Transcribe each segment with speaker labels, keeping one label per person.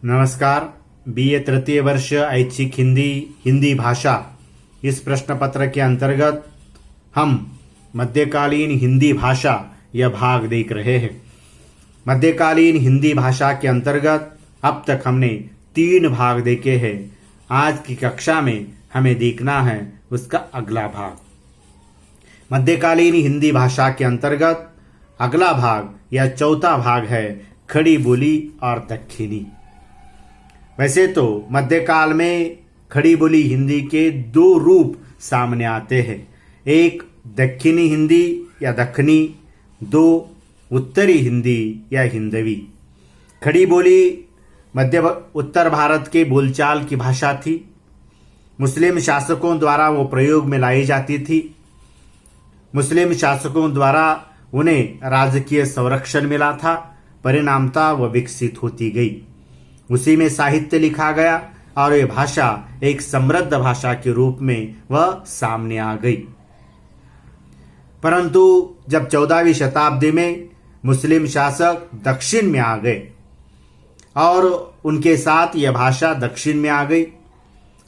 Speaker 1: नमस्कार। बीए तृतीय वर्ष ऐच्छिक हिंदी हिंदी भाषा इस प्रश्न पत्र के अंतर्गत हम मध्यकालीन हिंदी भाषा यह भाग देख रहे हैं। मध्यकालीन हिंदी भाषा के अंतर्गत अब तक हमने 3 भाग देखे हैं। आज की कक्षा में हमें देखना है उसका अगला भाग। मध्यकालीन हिंदी भाषा के अंतर्गत अगला भाग या चौथा भाग है खड़ी बोली और दक्षिणी। वैसे तो मध्यकाल में खड़ी बोली हिंदी के 2 रूप सामने आते हैं। एक दक्षिणी हिंदी या दखनी, 2 उत्तरी हिंदी या हिंदवी। खड़ी बोली मध्य उत्तर भारत के बोलचाल की भाषा थी। मुस्लिम शासकों द्वारा वो प्रयोग में लाई जाती थी। मुस्लिम शासकों द्वारा उन्हें राजकीय संरक्षण मिला था, परिणामतः वह विकसित होती गई। उसी में साहित्य लिखा गया और ये भाषा एक समृद्ध भाषा के रूप में वह सामने आ गई। परंतु जब 14वीं शताब्दी में मुस्लिम शासक दक्षिण में आ गए और उनके साथ यह भाषा दक्षिण में आ गई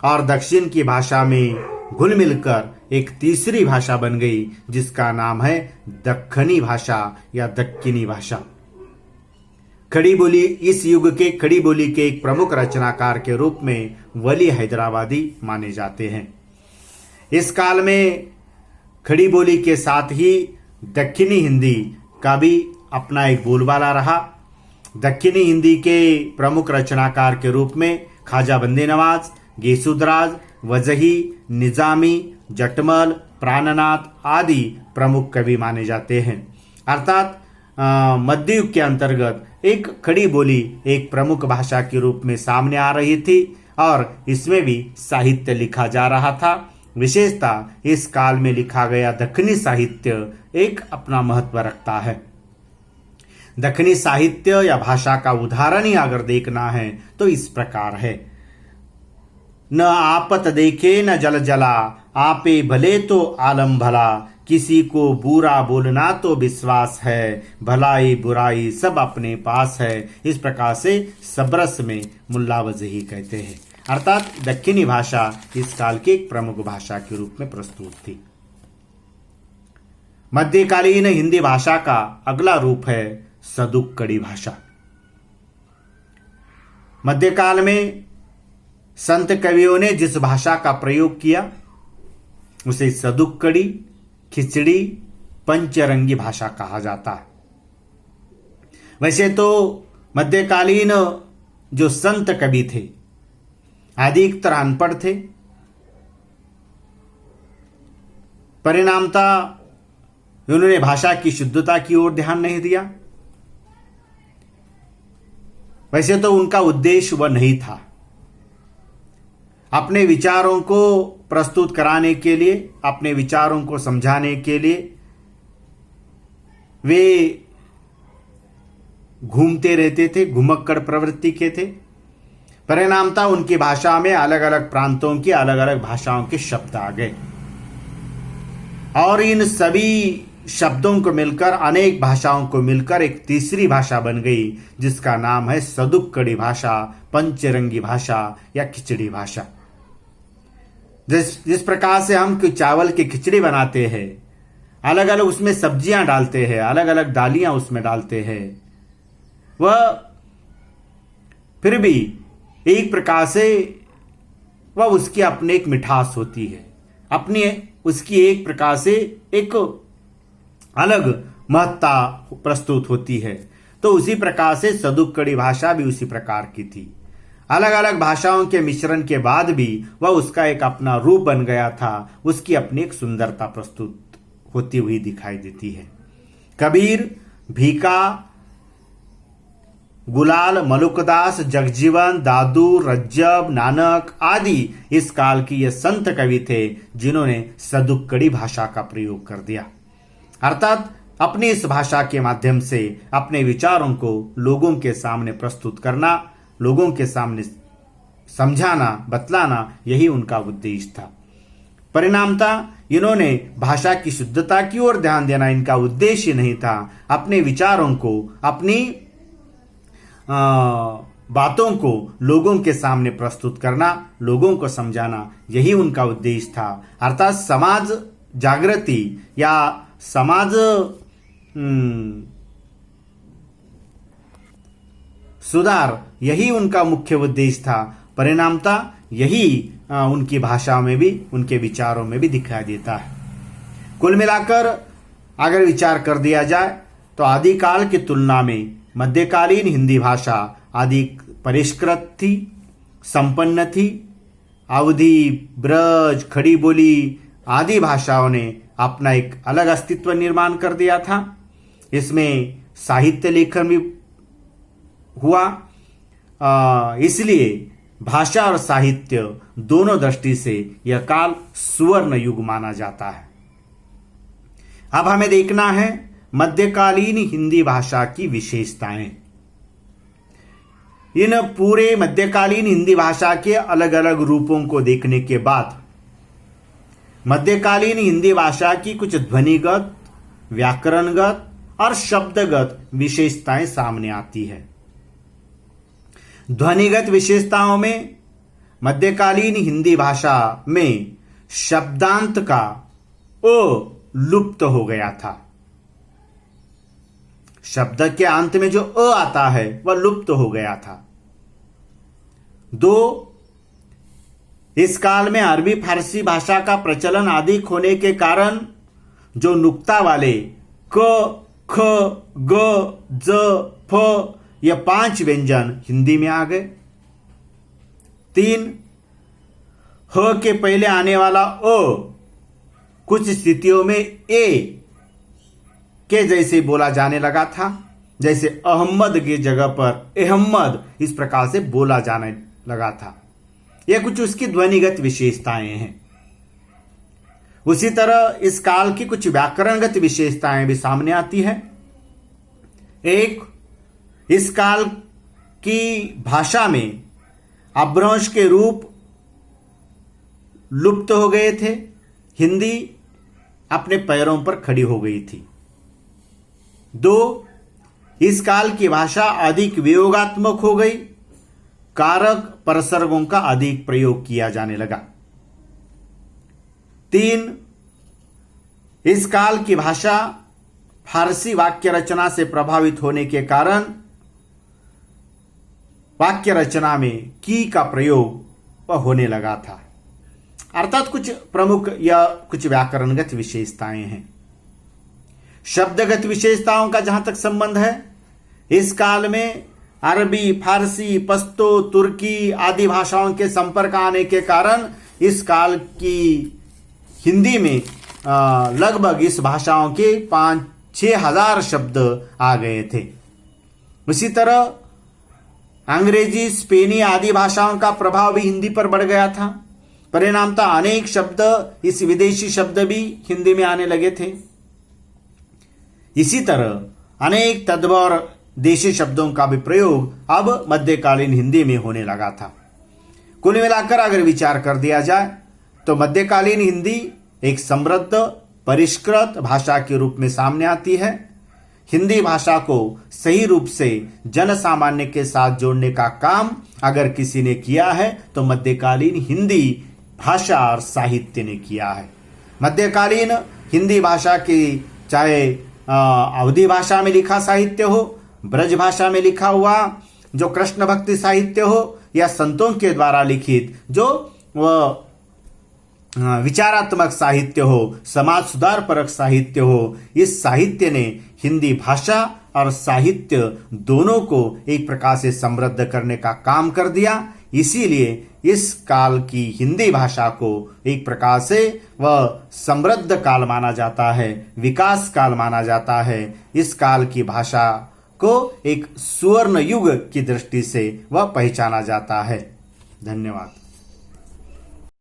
Speaker 1: और दक्षिण की भाषा में घुल मिलकर एक तीसरी भाषा बन गई जिसका नाम है दक्खनी भाषा या दक्खनी भाषा। खड़ी बोली इस युग के खड़ी बोली के एक प्रमुख रचनाकार के रूप में वली हैदराबादी माने जाते हैं। इस काल में खड़ी बोली के साथ ही दक्षिणी हिंदी का भी अपना एक बोलबाला रहा। दक्षिणी हिंदी के प्रमुख रचनाकार के रूप में ख्वाजा बंदे नवाज, गेसुदराज, वजही, निजामी, जटमल, प्राणनाथ आदि प्रमुख कवि माने जाते हैं। अर्थात मध्य युग के अंतर्गत एक खड़ी बोली एक प्रमुख भाषा के रूप में सामने आ रही थी और इसमें भी साहित्य लिखा जा रहा था। विशेषतः इस काल में लिखा गया दक्खनी साहित्य एक अपना महत्व रखता है। दक्खनी साहित्य या भाषा का उदाहरण ही अगर देखना है तो इस प्रकार है। न आपत देखे न जल जला, आपे भले तो आलम भला, किसी को बुरा बोलना तो विश्वास है, भलाई बुराई सब अपने पास है। इस प्रकार से सबरस में मुल्ला वजही कहते हैं। अर्थात दक्षिणी भाषा इस काल की एक प्रमुख भाषा के रूप में प्रस्तुत थी। मध्यकालीन हिंदी भाषा का अगला रूप है सदुक्कड़ी भाषा। मध्यकाल में संत कवियों ने जिस भाषा का प्रयोग किया उसे सदुक्कड़ी, खिचड़ी, पंचरंगी भाषा कहा जाता है। वैसे तो मध्यकालीन जो संत कवि थे अधिकतर अनपढ़ थे, परिणामतः उन्होंने भाषा की शुद्धता की ओर ध्यान नहीं दिया। वैसे तो उनका उद्देश्य वह नहीं था। अपने विचारों को प्रस्तुत कराने के लिए, अपने विचारों को समझाने के लिए वे घूमते रहते थे, घुमक्कड़ प्रवृत्ति के थे। परिणामतः उनकी भाषा में अलग अलग प्रांतों की अलग अलग भाषाओं के शब्द आ गए और इन सभी शब्दों को मिलकर अनेक भाषाओं को मिलकर एक तीसरी भाषा बन गई जिसका नाम है सदुक्कड़ी भाषा, पंचरंगी भाषा या खिचड़ी भाषा। जिस प्रकार से हम चावल की खिचड़ी बनाते हैं, अलग अलग उसमें सब्जियां डालते हैं, अलग अलग दालियां उसमें डालते हैं, वह फिर भी एक प्रकार से वह उसकी अपनी एक मिठास होती है, अपनी उसकी एक प्रकार से एक अलग महत्ता प्रस्तुत होती है। तो उसी प्रकार से सदुक्कड़ी भाषा भी उसी प्रकार की थी। अलग अलग भाषाओं के मिश्रण के बाद भी वह उसका एक अपना रूप बन गया था। उसकी अपनी एक सुंदरता प्रस्तुत होती हुई दिखाई देती है। कबीर, भीका, गुलाल, मलुकदास, जगजीवन, दादू, रज्जब, नानक आदि इस काल की ये संत कवि थे जिन्होंने सदुक्कड़ी भाषा का प्रयोग कर दिया। अर्थात अपनी इस भाषा के माध्यम से अपने विचारों को लोगों के सामने प्रस्तुत करना, लोगों के सामने समझाना, बतलाना, यही उनका उद्देश्य था। परिणामतः इन्होंने भाषा की शुद्धता की ओर ध्यान देना इनका उद्देश्य नहीं था। अपने विचारों को, अपनी बातों को लोगों के सामने प्रस्तुत करना, लोगों को समझाना, यही उनका उद्देश्य था। अर्थात समाज जागृति या समाज सुधार, यही उनका मुख्य उद्देश्य था। परिणामतः यही उनकी भाषा में भी, उनके विचारों में भी दिखाई देता है। कुल मिलाकर अगर विचार कर दिया जाए तो आदिकाल की तुलना में मध्यकालीन हिंदी भाषा अधिक परिष्कृत थी, संपन्न थी। अवधी, ब्रज, खड़ी बोली आदि भाषाओं ने अपना एक अलग अस्तित्व निर्माण कर दिया था। इसमें साहित्य लेखन भी हुआ। इसलिए भाषा और साहित्य दोनों दृष्टि से यह काल सुवर्ण युग माना जाता है। अब हमें देखना है मध्यकालीन हिंदी भाषा की विशेषताएं। इन पूरे मध्यकालीन हिंदी भाषा के अलग अलग रूपों को देखने के बाद मध्यकालीन हिंदी भाषा की कुछ ध्वनिगत, व्याकरणगत और शब्दगत विशेषताएं सामने आती है। ध्वनिगत विशेषताओं में मध्यकालीन हिंदी भाषा में शब्दांत का अ लुप्त हो गया था। शब्द के अंत में जो अ आता है वह लुप्त हो गया था। 2, इस काल में अरबी फारसी भाषा का प्रचलन अधिक होने के कारण जो नुक्ता वाले क, ख, ग, ज, फ ये 5 व्यंजन हिंदी में आ गए। 3, ह के पहले आने वाला अ कुछ स्थितियों में ए के जैसे बोला जाने लगा था, जैसे अहमद की जगह पर अहमद इस प्रकार से बोला जाने लगा था। यह कुछ उसकी ध्वनिगत विशेषताएं हैं। उसी तरह इस काल की कुछ व्याकरणगत विशेषताएं भी सामने आती है। 1, इस काल की भाषा में अपभ्रंश के रूप लुप्त हो गए थे। हिंदी अपने पैरों पर खड़ी हो गई थी। 2, इस काल की भाषा अधिक वियोगात्मक हो गई। कारक परसर्गों का अधिक प्रयोग किया जाने लगा। 3, इस काल की भाषा फारसी वाक्य रचना से प्रभावित होने के कारण वाक्य रचना में की का प्रयोग होने लगा था। अर्थात कुछ प्रमुख या कुछ व्याकरणगत विशेषताएं हैं। शब्दगत विशेषताओं का जहां तक संबंध है, इस काल में अरबी, फारसी, पश्तो, तुर्की आदि भाषाओं के संपर्क आने के कारण इस काल की हिंदी में लगभग इस भाषाओं के 5-6 हजार शब्द आ गए थे। उसी तरह अंग्रेजी, स्पेनी आदि भाषाओं का प्रभाव भी हिंदी पर बढ़ गया था। परिणामतः अनेक शब्द, इस विदेशी शब्द भी हिंदी में आने लगे थे। इसी तरह अनेक तद्भव देशी शब्दों का भी प्रयोग अब मध्यकालीन हिंदी में होने लगा था। कुल मिलाकर अगर विचार कर दिया जाए तो मध्यकालीन हिंदी एक समृद्ध, परिष्कृत भाषा के रूप में सामने आती है। हिंदी भाषा को सही रूप से जन सामान्य के साथ जोड़ने का काम अगर किसी ने किया है तो मध्यकालीन हिंदी भाषा और साहित्य ने किया है। मध्यकालीन हिंदी भाषा की चाहे अवधी भाषा में लिखा साहित्य हो, ब्रज भाषा में लिखा हुआ जो कृष्ण भक्ति साहित्य हो, या संतों के द्वारा लिखित जो विचारात्मक साहित्य हो, समाज सुधार परक साहित्य हो, इस साहित्य ने हिंदी भाषा और साहित्य दोनों को एक प्रकार से समृद्ध करने का काम कर दिया। इसीलिए इस काल की हिंदी भाषा को एक प्रकार से वह समृद्ध काल माना जाता है, विकास काल माना जाता है। इस काल की भाषा को एक सुवर्ण युग की दृष्टि से वह पहचाना जाता है। धन्यवाद।